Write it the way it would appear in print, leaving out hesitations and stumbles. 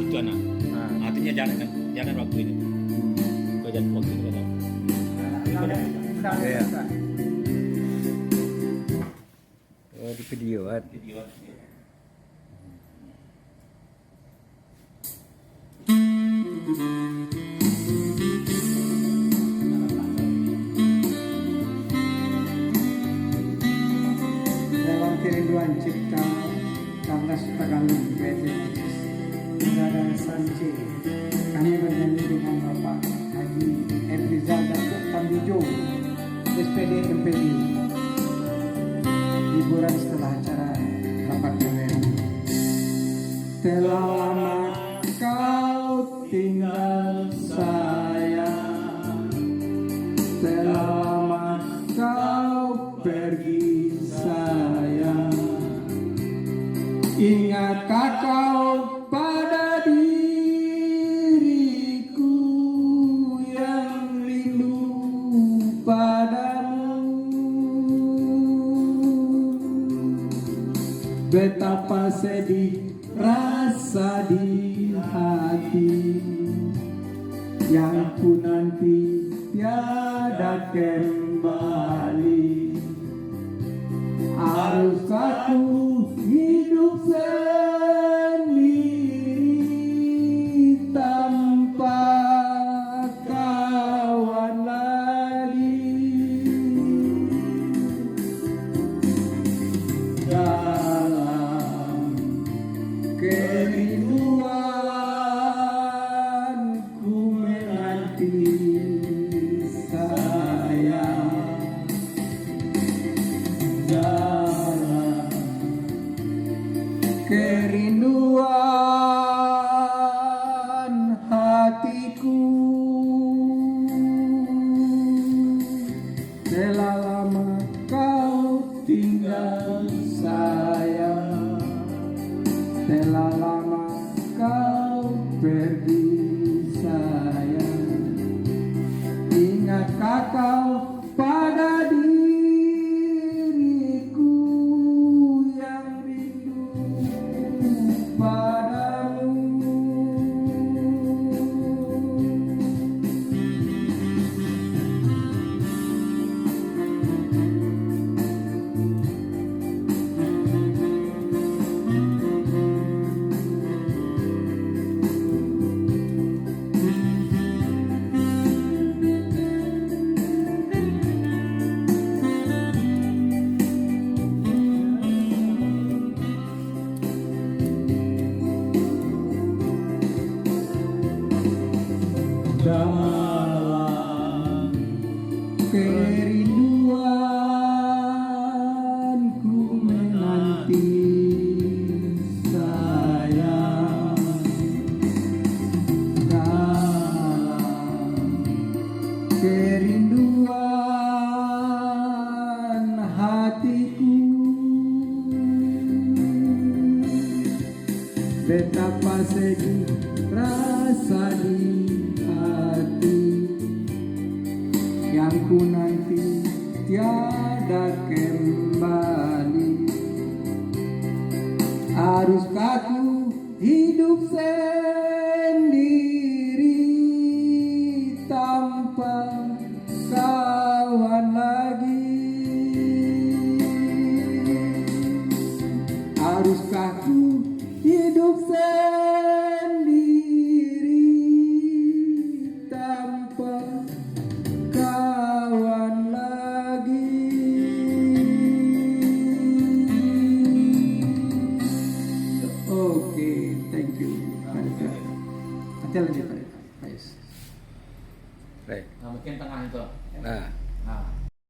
itu anak. Artinya jangan waktu ini. Jangan waktu ini kadang. Iya. Oh, di videoan. Dalam kerinduan cipta Karnas Tagalog PTS Negara Sanci, kami bernyanyi dengan Bapak Haji Efrizal dan Tambijo SPD MPD. Hiburan setelah acara rapat PWN. Telah lama kau tinggal sayang, telah lama kau pergi sayang. Ingatkah kau pada diriku yang rindu padamu? Betapa sedih rasa di hati yang ku nanti tiada kembali. Harus aku hidup sendiri tanpa kawan lagi. Dalam kerinduan ku menanti sayang. Dalam kerinduan hatiku, telah lama kau tinggal sayang, telah lama kau pergi sayang. Ingatkah kau pada diriku yang rindu padamu? Dalam kerinduan ku menanti sayang. Dalam kerinduan hatiku, betapa sedih rasa di hati yang ku nanti tiada kembali. Haruskah ku hidup sendiri tanpa kawan lagi? Haruskah ku hidup sendiri tanpa kawan lagi? Oke, thank you. Nanti lanjut Pak. Baik. Nah, mungkin tengah itu. Nah, Nah.